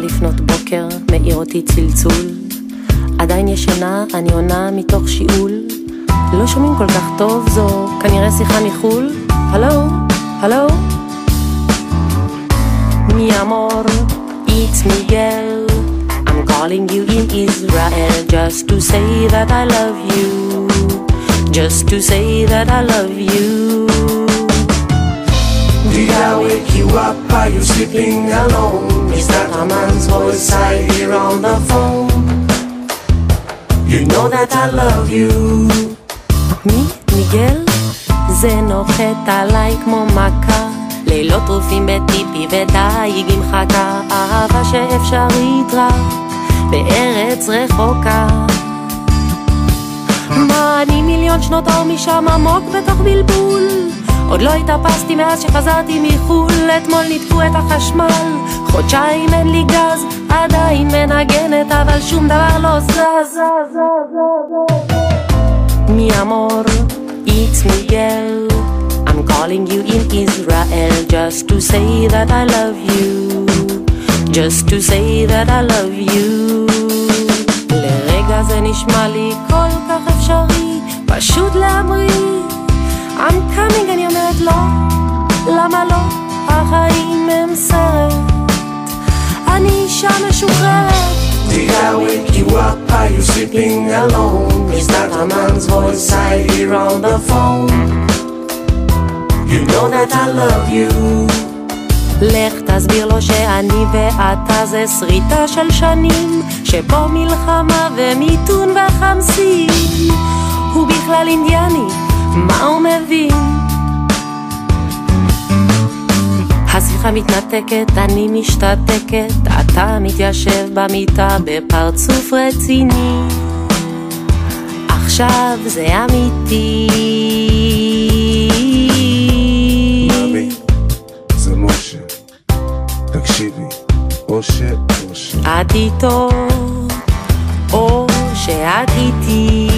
לפנות בוקר, מאיר אותי צלצול. עדיין ישנה, אני עונה מתוך שיעול. לא שומעים כל כך טוב, זו כנראה שיחה מחול. הלו, הלו? Mi amor, it's Miguel. I'm calling you in Israel just to say that I love you. Just to say that I love you. Did I wake you up? Are you sleeping alone? Is that a man's voice I hear on the phone? You know that I love you. מי? מיגל? זה נוחת עליי כמו מכה. לילות טרופים בטיפי ודייג עם חכה. אהבה שאפשרית רק בארץ רחוקה. מה אני מיליון שנות אור משם עמוק בתוך בלבול. עוד לא התאפסתי מאז שחזרתי מחול. אתמול ניתקו את החשמל, חודשיים אין לי גז. עדיין מנגנת אבל שום דבר לא זז. Mi amor, it's Miguel. I'm calling you in Israel just to say that I love you. Just to say that I love you. לרגע זה נשמע לי כל כך אפשרי, פשוט להמריא. I'm coming, אני אומרת לא, למה לא? החיים הם סרט, אני אישה משוחררת. Did I wake you up? Are you sleeping alone? Is that a man's voice I hear on the phone? You know that I love you. לך תסביר לו שאני ואתה זה שריטה של שנים, שפה מלחמה ומיתון וחמסים. הוא בכלל אינדיאני, מה הוא מבין? השיחה מתנתקת, אני משתתקת, אתה מתיישב במיטה בפרצוף רציני. עכשיו זה אמיתי. מאמי, זה משה, תקשיבי, או את איתו, או שאת איתי.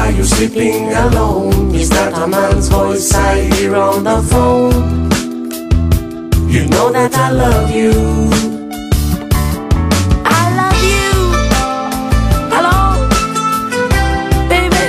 Are you sleeping alone? Is that a man's voice I hear on the phone? You know that I love you. I love you. Hello, baby.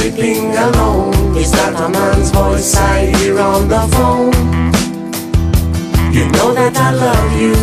Sleeping alone, is that a man's voice I hear on the phone? You know that I love you.